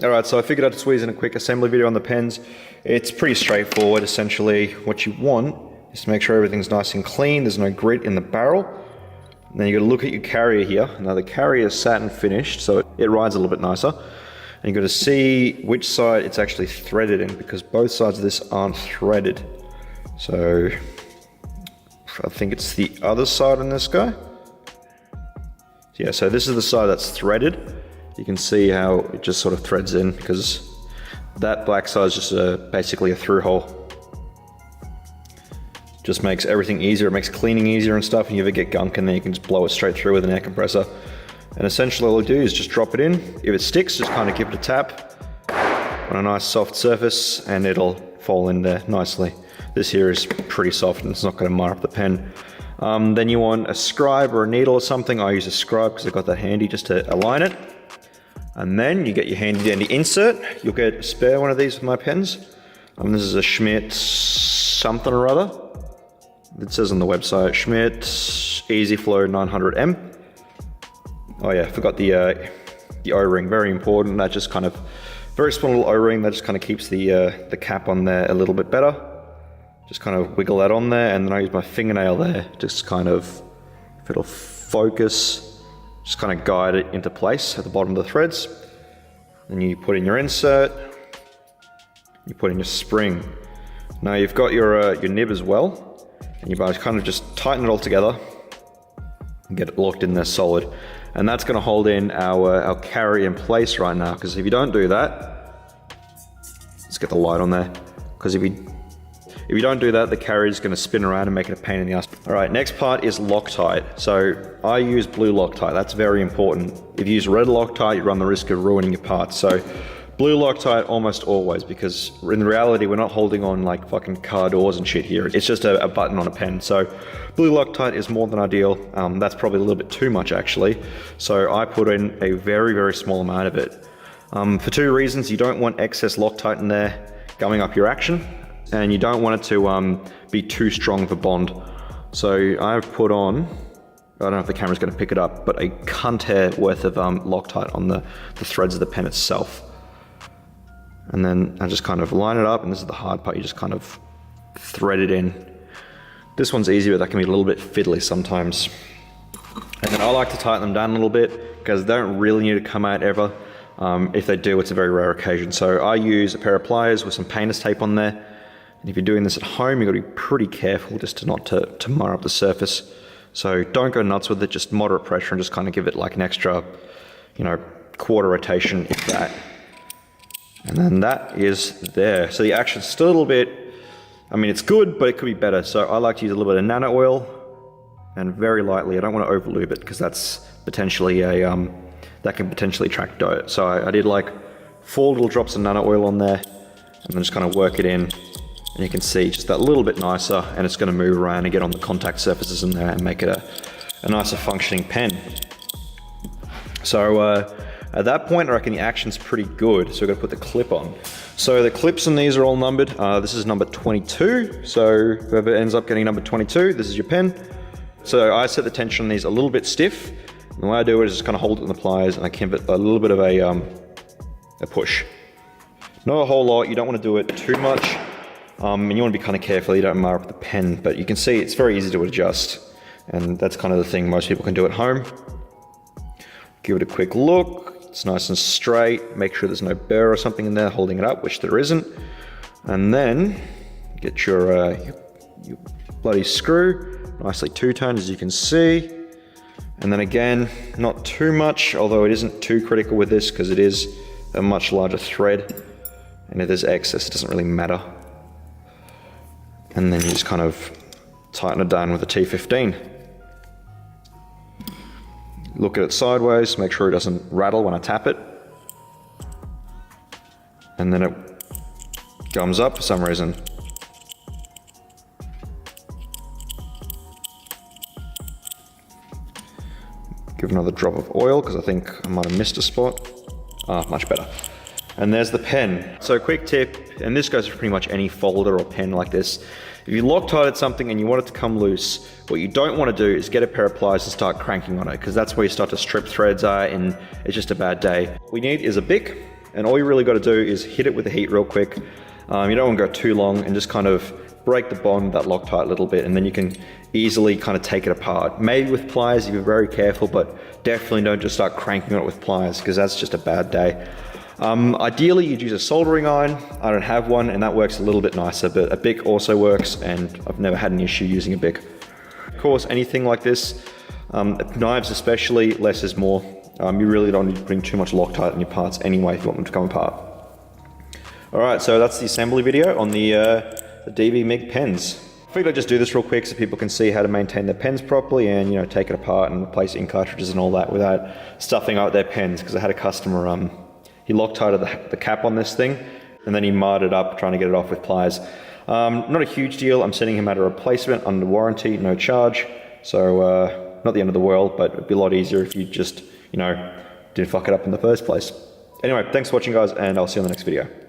Alright, so I figured I'd squeeze in a quick assembly video on the pens. It's pretty straightforward, essentially. What you want is to make sure everything's nice and clean, there's no grit in the barrel. And then you got to look at your carrier here. Now the carrier is satin finished, so it rides a little bit nicer. And you got to see which side it's actually threaded in, because both sides of this aren't threaded. So I think it's the other side on this guy. Yeah, so this is the side that's threaded. You can see how it just sort of threads in, because that black side is just basically a through hole. Just makes everything easier, it makes cleaning easier and stuff, and you ever get gunk in there, you can just blow it straight through with an air compressor. And essentially all you do is just drop it in. If it sticks, just kind of give it a tap on a nice soft surface and it'll fall in there nicely. This here is pretty soft and it's not going to mar up the pen. Then you want a scribe or a needle or something. I use a scribe because I've got that handy just to align it. And then you get your handy dandy insert. You'll get a spare one of these with my pens. This is a Schmidt something or other. It says on the website, Schmidt EasyFlow 900M. Oh yeah, forgot the O-ring, very important. That just kind of, very small little O-ring, that just kind of keeps the cap on there a little bit better. Just kind of wiggle that on there, and then I use my fingernail there, just kind of, if it'll focus, just kind of guide it into place at the bottom of the threads. Then you put in your insert, you put in your spring. Now you've got your nib as well, and you kind of just tighten it all together and get it locked in there solid. And that's going to hold in our carry in place right now, because if you don't do that, let's get the light on there, because if you don't do that, the carrier is going to spin around and make it a pain in the ass. All right, next part is Loctite. So I use blue Loctite, that's very important. If you use red Loctite, you run the risk of ruining your parts. So blue Loctite almost always, because in reality, we're not holding on like fucking car doors and shit here. It's just a button on a pen. So blue Loctite is more than ideal. That's probably a little bit too much actually. So I put in a very, very small amount of it. For two reasons. You don't want excess Loctite in there gumming up your action, and you don't want it to be too strong of a bond. So I've put on, I don't know if the camera's going to pick it up, but a cunt hair worth of Loctite on the threads of the pen itself. And then I just kind of line it up, and this is the hard part, you just kind of thread it in. This one's easier, but that can be a little bit fiddly sometimes. And then I like to tighten them down a little bit, because they don't really need to come out ever. If they do, it's a very rare occasion. So I use a pair of pliers with some painter's tape on there. And if you're doing this at home, you've got to be pretty careful just to not to mar up the surface. So don't go nuts with it, just moderate pressure and just kind of give it like an extra, quarter rotation, if that. And then that is there. So the action's still a little bit, it's good, but it could be better. So I like to use a little bit of nano oil, and very lightly. I don't want to over lube it, because that's potentially that can potentially attract dirt. So I did like 4 little drops of nano oil on there, and then just kind of work it in. And you can see just that little bit nicer, and it's going to move around and get on the contact surfaces in there and make it a nicer functioning pen. So at that point, I reckon the action's pretty good. So we're going to put the clip on. So the clips on these are all numbered. This is number 22. So whoever ends up getting number 22, this is your pen. So I set the tension on these a little bit stiff. And the way I do it is just kind of hold it in the pliers, and I give it a little bit of a push. Not a whole lot. You don't want to do it too much. And you want to be kind of careful, you don't mar up the pen, but you can see it's very easy to adjust. And that's kind of the thing most people can do at home. Give it a quick look, it's nice and straight, make sure there's no burr or something in there holding it up, which there isn't. And then get your bloody screw, nicely two-toned as you can see. And then again, not too much, although it isn't too critical with this because it is a much larger thread. And if there's excess, it doesn't really matter. And then you just kind of tighten it down with a T15. Look at it sideways, make sure it doesn't rattle when I tap it. And then it gums up for some reason. Give another drop of oil, because I think I might have missed a spot. Much better. And there's the pen. So quick tip, and this goes for pretty much any folder or pen like this. If you Loctited something and you want it to come loose, what you don't want to do is get a pair of pliers and start cranking on it, because that's where you start to strip threads and it's just a bad day. What we need is a Bic, and all you really got to do is hit it with the heat real quick. You don't want to go too long, and just kind of break the bond, that Loctite a little bit, and then you can easily kind of take it apart. Maybe with pliers, you're very careful, but definitely don't just start cranking on it with pliers, because that's just a bad day. Ideally, you'd use a soldering iron. I don't have one, and that works a little bit nicer, but a BIC also works, and I've never had an issue using a BIC. Of course, anything like this, knives especially, less is more. You really don't need to bring too much Loctite in your parts anyway if you want them to come apart. Alright, so that's the assembly video on the DV MIG pens. I figured I'd just do this real quick so people can see how to maintain their pens properly and, you know, take it apart and replace ink cartridges and all that without stuffing out their pens, because I had a customer, he Loctited the cap on this thing and then he marred it up trying to get it off with pliers. Not a huge deal. I'm sending him out a replacement under warranty, no charge. So not the end of the world, but it'd be a lot easier if you just, you know, didn't fuck it up in the first place. Anyway, thanks for watching guys, and I'll see you on the next video.